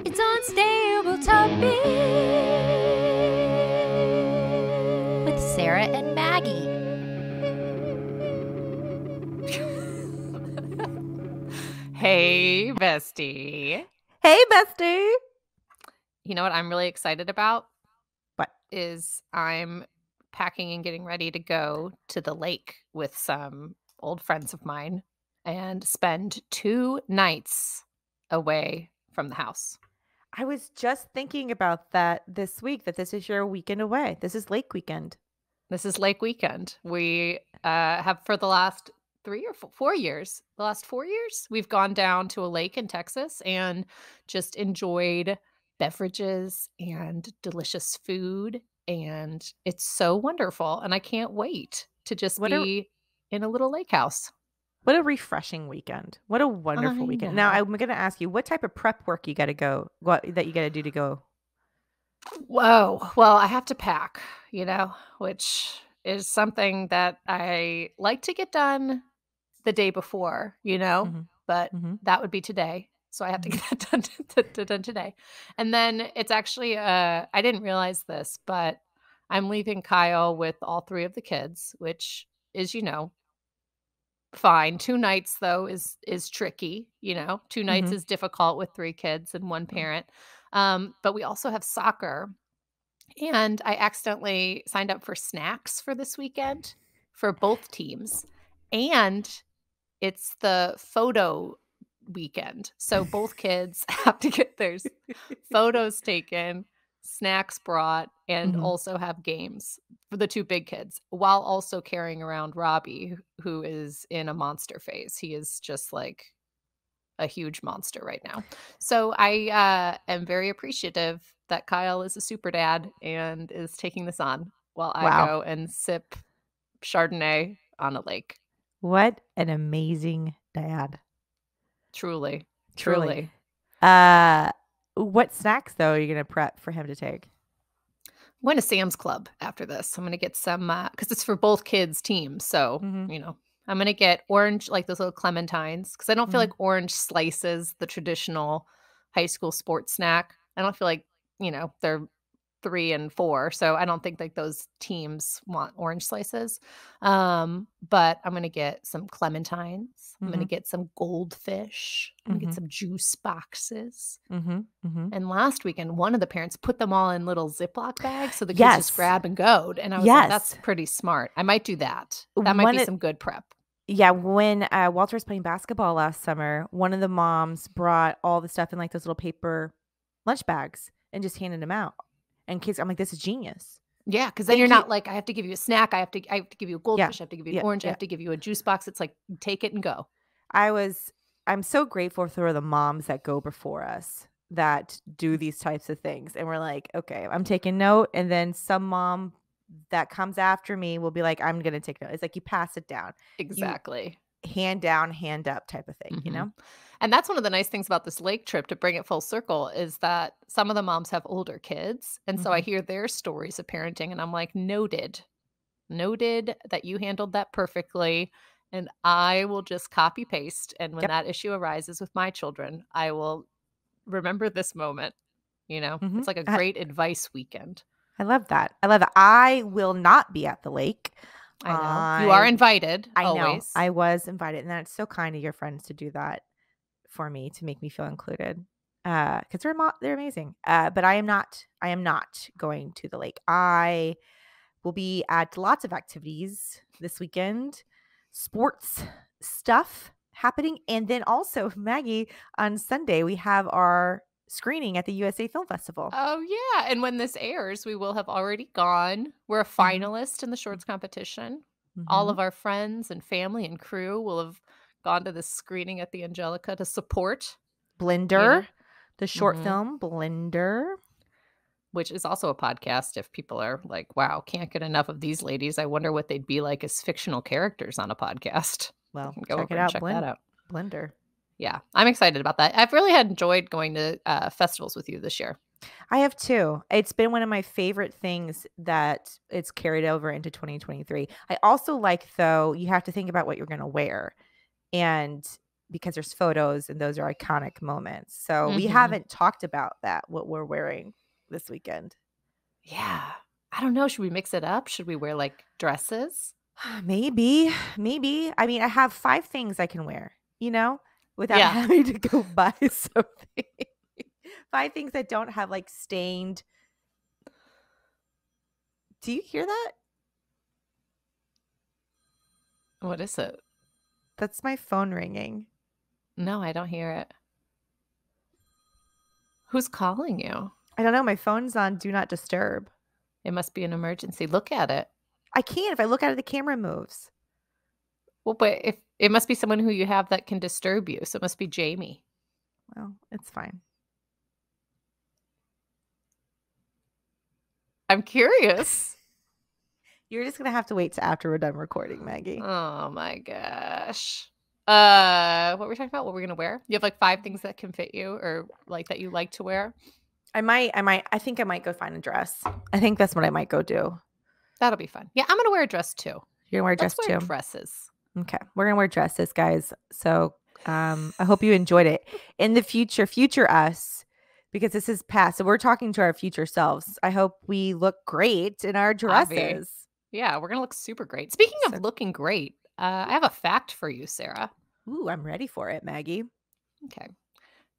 It's Unstable Topic with Sarah and Maggie. Hey, bestie. Hey, bestie. You know what I'm really excited about? What? Is I'm packing and getting ready to go to the lake with some old friends of mine and spend 2 nights away from the house. I was just thinking about that this week, that this is your weekend away. This is lake weekend. This is lake weekend. We have for the last 3 or 4 years, we've gone down to a lake in Texas and just enjoyed beverages and delicious food. And it's so wonderful. And I can't wait to just be in a little lake house. What a refreshing weekend. What a wonderful weekend. Now, I'm going to ask you, what type of prep work you got to do to go? Whoa. Well, I have to pack, which is something that I like to get done the day before, but that would be today. So I have to get that done today. And then it's actually, I didn't realize this, but I'm leaving Kyle with all 3 of the kids, which is, fine. 2 nights though is tricky, 2 nights is difficult with 3 kids and 1 parent. But we also have soccer, and I accidentally signed up for snacks for this weekend for both teams. And it's the photo weekend. So both kids have to get their photos taken, snacks brought, and also have games for the 2 big kids, while also carrying around Robbie, who is in a monster phase. He is just like a huge monster right now. So I am very appreciative that Kyle is a super dad and is taking this on while I go and sip Chardonnay on a lake. What an amazing dad. Truly. What snacks, though, are you going to prep for him to take? I'm going to Sam's Club after this. I'm going to get some, because it's for both kids' teams. So, I'm going to get orange, like those little clementines, because I don't feel like orange slices, the traditional high school sports snack. I don't feel like, they're 3 and 4. So I don't think like those teams want orange slices. But I'm going to get some clementines. I'm going to get some goldfish. I'm going to get some juice boxes. And last weekend, one of the parents put them all in little Ziploc bags so the kids just grab and go. And I was like, that's pretty smart. I might do that. That might be some good prep. Yeah, when Walter was playing basketball last summer, one of the moms brought all the stuff in like those little paper lunch bags and just handed them out. And kids, I'm like, this is genius. Yeah, because then you're not like, I have to give you a snack. I have to give you a goldfish. I have to give you an orange. I have to give you a juice box. It's like, take it and go. I'm so grateful for the moms that go before us that do these types of things. And we're like, okay, I'm taking note. And then some mom that comes after me will be like, I'm going to take note. It's like you pass it down. Exactly. Hand down, hand up type of thing, And that's one of the nice things about this lake trip, to bring it full circle, is that some of the moms have older kids. And so I hear their stories of parenting and I'm like, noted that you handled that perfectly. And I will just copy paste. And when that issue arises with my children, I will remember this moment. It's like a great advice weekend. I love that. I will not be at the lake. I know. You are invited. I always. know. I was invited. And that's so kind of your friends to do that for me, to make me feel included. Because they're amazing. But I am not going to the lake. I will be at lots of activities this weekend. Sports stuff happening. And then also, Maggie, on Sunday, we have our screening at the USA Film Festival. Oh, yeah. And when this airs, we will have already gone. We're a finalist in the shorts competition. All of our friends and family and crew will have gone to this screening at the Angelica to support Blender, the short film Blender, which is also a podcast. If people are like, wow, can't get enough of these ladies, I wonder what they'd be like as fictional characters on a podcast. Well, check that out. Blender. Yeah, I'm excited about that. I've really enjoyed going to festivals with you this year. I have too. It's been one of my favorite things that it's carried over into 2023. I also like, though, you have to think about what you're going to wear. And because there's photos and those are iconic moments. So we Mhm. haven't talked about that, what we're wearing this weekend. Yeah. I don't know. Should we mix it up? Should we wear like dresses? Maybe. I mean, I have 5 things I can wear, without Yeah. having to go buy something. 5 things that don't have like stained. Do you hear that? What is it? That's my phone ringing. No, I don't hear it. Who's calling you? I don't know. My phone's on Do Not Disturb. It must be an emergency. Look at it. I can't. If I look at it, the camera moves. Well, but if it must be someone who you have that can disturb you. So it must be Jamie. Well, it's fine. I'm curious. You're just going to have to wait till after we're done recording, Maggie. Oh my gosh. What were we talking about? What we're going to wear? You have like 5 things that can fit you or like that you like to wear? I think I might go find a dress. I think that's what I might go do. That'll be fun. Yeah, I'm going to wear a dress too. You're going to wear a dress Let's wear too? dresses. Okay. We're going to wear dresses, guys. So I hope you enjoyed it. In the future us, because this is past. So we're talking to our future selves. I hope we look great in our dresses. Yeah, we're going to look super great. Speaking of looking great, I have a fact for you, Sarah. Ooh, I'm ready for it, Maggie. Okay.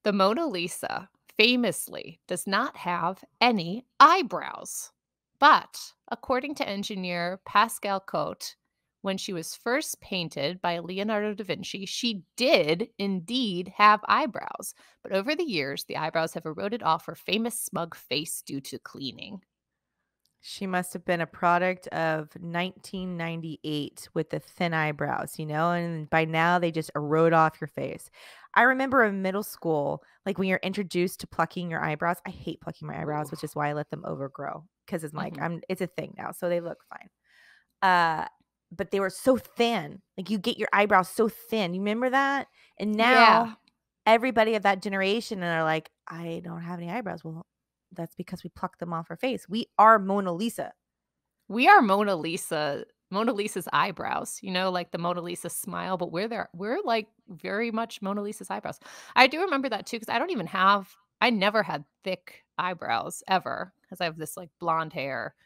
The Mona Lisa famously does not have any eyebrows. But according to engineer Pascal Cote, when she was first painted by Leonardo da Vinci, she did indeed have eyebrows. But over the years, the eyebrows have eroded off her famous smug face due to cleaning. She must have been a product of 1998 with the thin eyebrows, and by now they just erode off your face. I remember in middle school, like when you're introduced to plucking your eyebrows. I hate plucking my eyebrows, which is why I let them overgrow because it's like it's a thing now, so they look fine. But they were so thin. Like you get your eyebrows so thin. You remember that? And now everybody of that generation and are like, I don't have any eyebrows. Well, that's because we plucked them off our face. We are Mona Lisa. We are Mona Lisa. Mona Lisa's eyebrows, like the Mona Lisa smile, but we're like very much Mona Lisa's eyebrows. I do remember that too, because I never had thick eyebrows ever because I have this like blonde hair.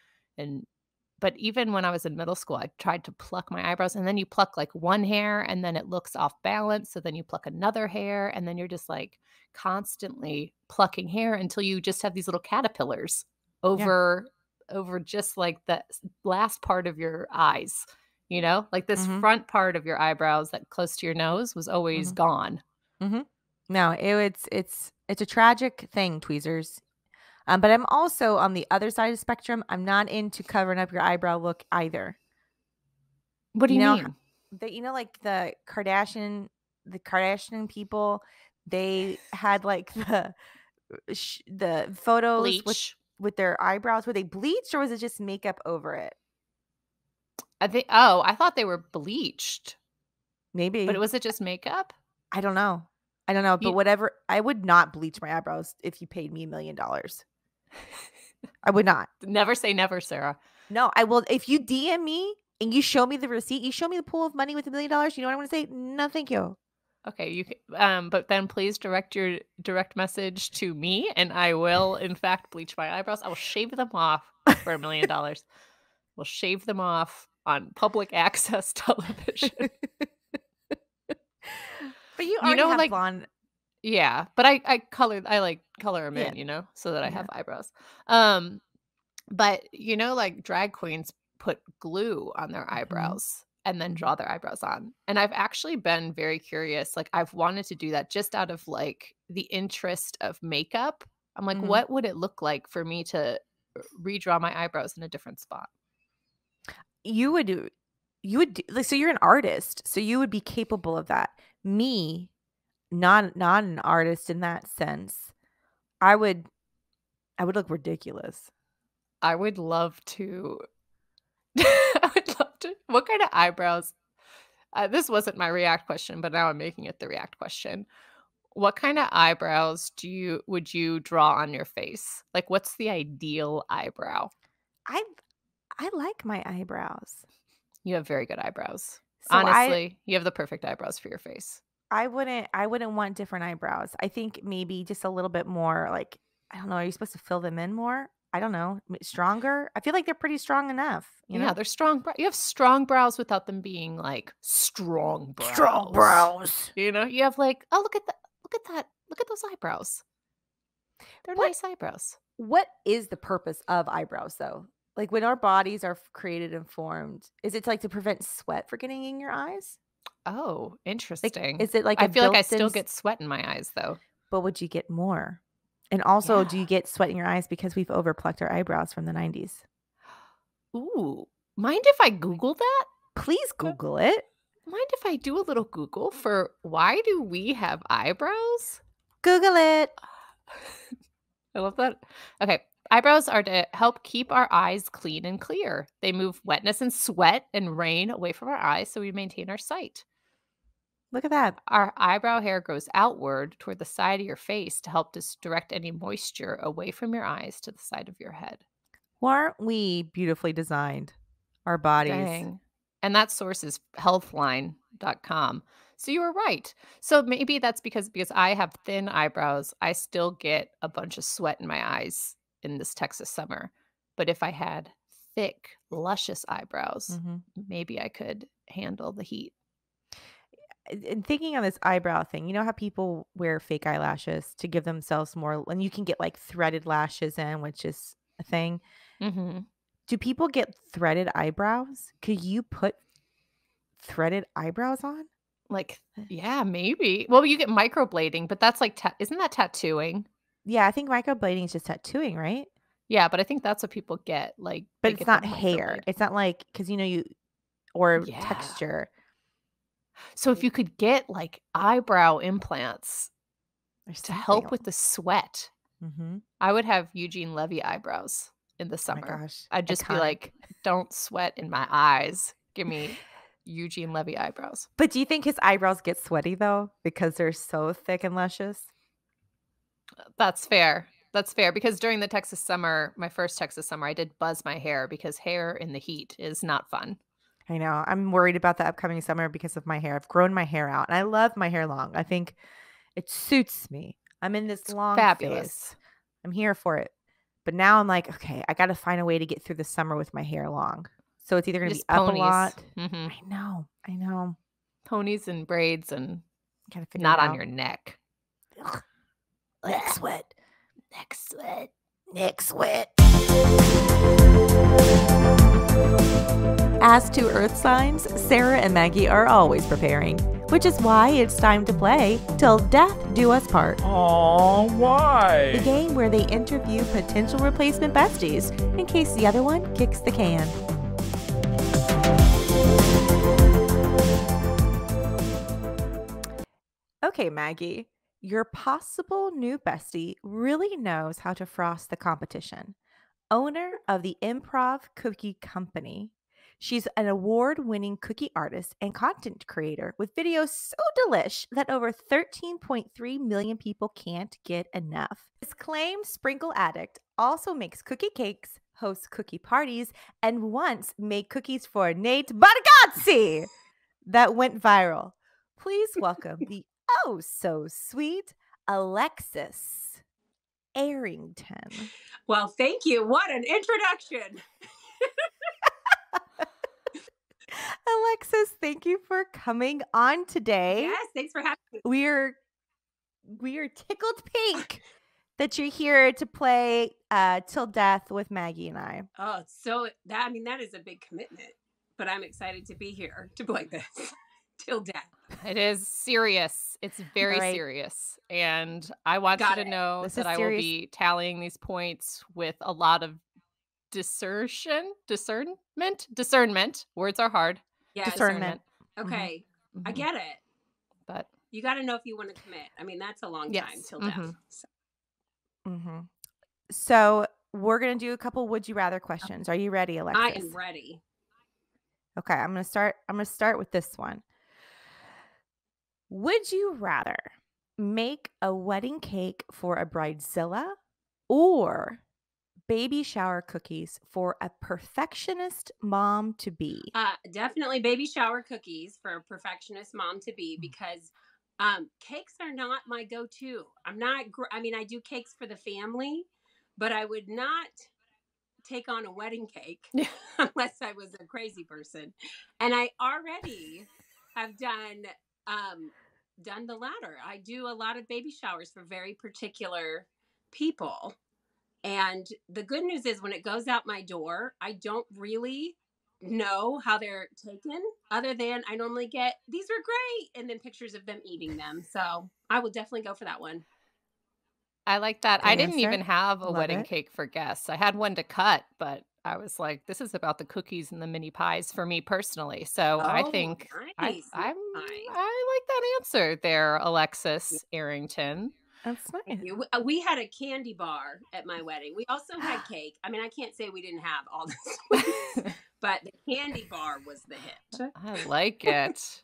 But even when I was in middle school, I tried to pluck my eyebrows, and then you pluck like one hair and then it looks off balance. So then you pluck another hair and then you're just like constantly plucking hair until you just have these little caterpillars over just like the last part of your eyes, like this front part of your eyebrows that close to your nose was always gone. No, it's a tragic thing, tweezers. But I'm also on the other side of the spectrum. I'm not into covering up your eyebrow look either. What do you mean? Like the Kardashian people, they had like the photos Bleach. with their eyebrows. Were they bleached or was it just makeup over it? I thought they were bleached. Maybe. But was it just makeup? I don't know. But whatever. I would not bleach my eyebrows if you paid me $1 million. I would not. Never say never, Sarah. No, I will. If you DM me and you show me the receipt, you show me the pool of money with $1 million, you know what I'm going to say? No, thank you. Okay, you can, but then please direct your direct message to me, and I will, in fact, bleach my eyebrows. I will shave them off for $1 million. We'll shave them off on public access television. But you already have like blonde. Yeah, but I color them in, so that I have eyebrows. But like drag queens put glue on their eyebrows and then draw their eyebrows on. And I've actually been very curious. Like I've wanted to do that just out of like the interest of makeup. I'm like, what would it look like for me to redraw my eyebrows in a different spot? You would do, so you're an artist, so you would be capable of that. Me, not an artist in that sense. I would look ridiculous. I would love to. What kind of eyebrows? This wasn't my react question, but now I'm making it the react question. What kind of eyebrows would you draw on your face? Like, what's the ideal eyebrow? I like my eyebrows. You have very good eyebrows. So honestly, you have the perfect eyebrows for your face. I wouldn't want different eyebrows. I think maybe just a little bit more like, I don't know, are you supposed to fill them in more? I don't know. Stronger? I feel like they're pretty strong enough, you Yeah, know? they're strong. You have strong brows without them being like strong brows. Strong brows. You know, you have like, oh, look at that. Look at that. Look at those eyebrows. They're nice eyebrows. What is the purpose of eyebrows though? Like when our bodies are created and formed, is it like to prevent sweat from getting in your eyes? Oh, interesting. Is it like I a feel like I built-in still get sweat in my eyes though. But would you get more? And also, do Yeah. you get sweat in your eyes because we've overplucked our eyebrows from the 90s? Ooh, mind if I Google that? Please Google it. Mind if I do a little Google for why do we have eyebrows? Google it. I love that. Okay. Eyebrows are to help keep our eyes clean and clear. They move wetness and sweat and rain away from our eyes so we maintain our sight. Look at that. Our eyebrow hair grows outward toward the side of your face to help direct any moisture away from your eyes to the side of your head. Well, aren't we beautifully designed? Our bodies. Dang. And that source is healthline.com. So you were right. So maybe that's because I have thin eyebrows, I still get a bunch of sweat in my eyes in this Texas summer. But if I had thick, luscious eyebrows, maybe I could handle the heat. And thinking on this eyebrow thing, you know how people wear fake eyelashes to give themselves more, and you can get like threaded lashes in, which is a thing. Mm-hmm. Do people get threaded eyebrows? Could you put threaded eyebrows on? Like, yeah, maybe. Well, you get microblading, but that's like, isn't that tattooing? Yeah, I think microblading is just tattooing, right? Yeah, but I think that's what people get. Like, but it's not hair. It's not like, because or texture. So if you could get like eyebrow implants to help with the sweat, I would have Eugene Levy eyebrows in the summer. Oh my gosh. I'd just be like, don't sweat in my eyes. Give me Eugene Levy eyebrows. But do you think his eyebrows get sweaty though? Because they're so thick and luscious? That's fair. That's fair. Because during the Texas summer, my first Texas summer, I did buzz my hair because hair in the heat is not fun. I know. I'm worried about the upcoming summer because of my hair. I've grown my hair out and I love my hair long. I think it suits me. I'm in this long phase. I'm here for it. But now I'm like, okay, I got to find a way to get through the summer with my hair long. So it's either going to be up a lot. I know. Ponies and braids and gotta not on your neck. Ugh. Neck sweat. As to earth signs, Sarah and Maggie are always preparing, which is why it's time to play Till Death Do Us Part. Aww, why? The game where they interview potential replacement besties in case the other one kicks the can. Okay, Maggie, your possible new bestie really knows how to frost the competition. Owner of the Improv Cookie Company, she's an award-winning cookie artist and content creator with videos so delish that over 13.3 million people can't get enough. This acclaimed sprinkle addict also makes cookie cakes, hosts cookie parties, and once made cookies for Nate Bargatze that went viral. Please welcome the oh so sweet Alexis Airington. Well, thank you. What an introduction. Alexis, thank you for coming on today. Yes, thanks for having me. We are tickled pink that you're here to play Till Death with Maggie and I. Oh, that is a big commitment, but I'm excited to be here to play this till death. It is serious. It's very serious. And I want you to know that I will be tallying these points with a lot of discernment. Words are hard. Yeah, discernment. Okay, I get it. But you got to know if you want to commit. I mean, that's a long time till death. So we're going to do a couple would you rather questions. Are you ready, Alexis? I am ready. Okay, I'm going to start with this one. Would you rather make a wedding cake for a bridezilla or baby shower cookies for a perfectionist mom to be? Definitely baby shower cookies for a perfectionist mom to be, because Cakes are not my go-to. I do cakes for the family, but I would not take on a wedding cake unless I was a crazy person. And I already have done the latter. I do a lot of baby showers for very particular people. And the good news is when it goes out my door, I don't really know how they're taken, other than I normally get, these are great, and then pictures of them eating them. So I will definitely go for that one. I like that. Good I didn't answer. even have a Love wedding it. cake for guests. I had one to cut, but I was like, this is about the cookies and the mini pies for me personally. So I think nice. I Nice. like that answer there, Alexis Airington. That's nice. We had a candy bar at my wedding. We also had cake. I mean, I can't say we didn't have all the sweets, but the candy bar was the hit. I like it.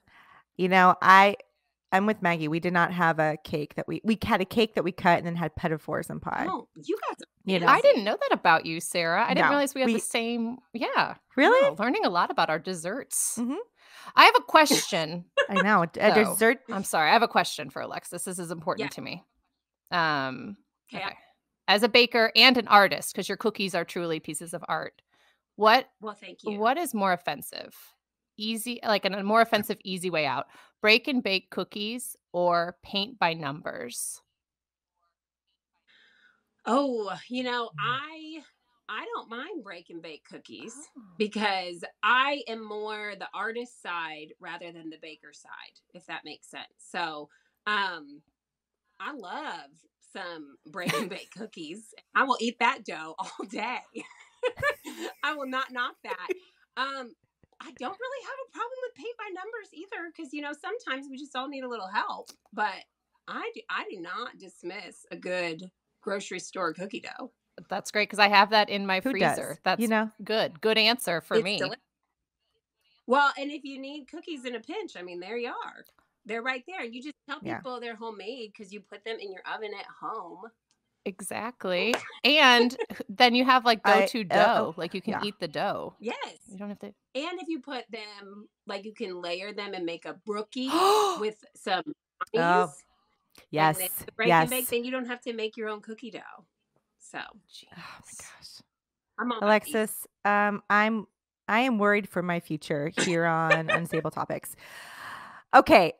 You know, I'm with Maggie. We did not have a cake that we had a cake that we cut and then had petitfours and pie. Oh, you guys are You know? I didn't know that about you, Sarah. I didn't No, realize we had the same. Yeah. Really? Wow, learning a lot about our desserts. Mhm. I have a question. I know. A though. dessert. I'm sorry. I have a question for Alexis. This is important to me. Okay. As a baker and an artist, because your cookies are truly pieces of art, Well, thank you. what is more offensive? A more offensive, easy way out. Break and bake cookies or paint by numbers? Oh, I don't mind break and bake cookies because I am more the artist side rather than the baker side, if that makes sense. So, I love some break and bake cookies. I will eat that dough all day. I will not knock that. I don't really have a problem with paint by numbers either, because sometimes we just all need a little help. But I do not dismiss a good grocery store cookie dough. That's great because I have that in my Who freezer. does? That's good answer for me. Well, and if you need cookies in a pinch, I mean, there you are. They're right there. You just tell people they're homemade because you put them in your oven at home. Exactly. And then you have like go-to dough. Like you can eat the dough. Yes. You don't have to. And if you put them, like you can layer them and make a brookie with some Oh, yes. And then break and bake, then you don't have to make your own cookie dough. So, oh my gosh. I'm on Alexis, I am worried for my future here on Unstable Topics. Okay.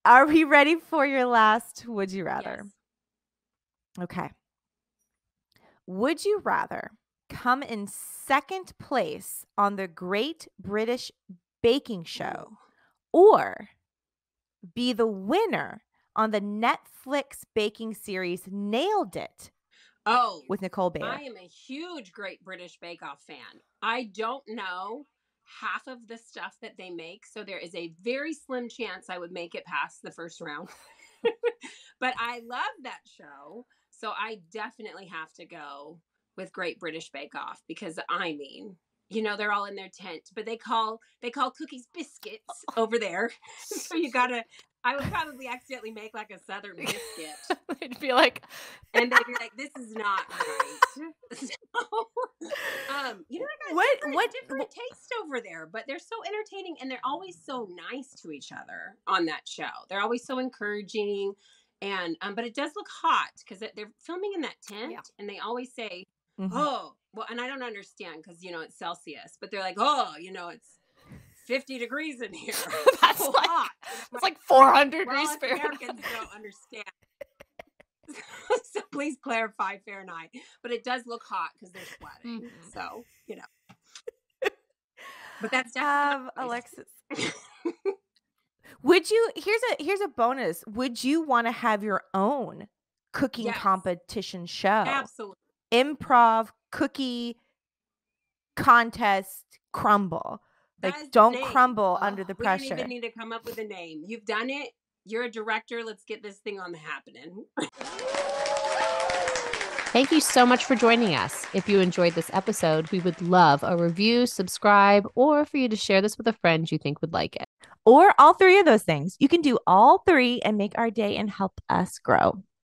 Are we ready for your last would you rather? Yes. Okay. Would you rather come in second place on the Great British Baking Show or be the winner on the Netflix baking series Nailed It? Oh, with Nicole Bayer. I am a huge Great British Bake Off fan. I don't know half of the stuff that they make, so there is a very slim chance I would make it past the first round. But I love that show, so I definitely have to go with Great British Bake Off because I mean, they're all in their tent, but they call cookies biscuits over there. So I would probably accidentally make like a Southern biscuit. They'd be like, and they'd be like, "This is not right." What different taste over there, but they're so entertaining and they're always so nice to each other on that show. They're always so encouraging, and but it does look hot because they're filming in that tent, and they always say, "Oh, well," and I don't understand because it's Celsius, but they're like, "Oh, it's 50 degrees in here." That's so hot. It's like 400 degrees Fahrenheit. Americans don't understand. So please clarify Fahrenheit. But it does look hot because they're sweating. So, But that's definitely Alexis. Would you here's a bonus. Would you want to have your own cooking competition show? Absolutely. Improv cookie contest crumble. Like, don't crumble under the pressure. We don't even need to come up with a name. You've done it. You're a director. Let's get this thing on the happening. Thank you so much for joining us. If you enjoyed this episode, we would love a review, subscribe, or for you to share this with a friend you think would like it. Or all three of those things. You can do all three and make our day and help us grow.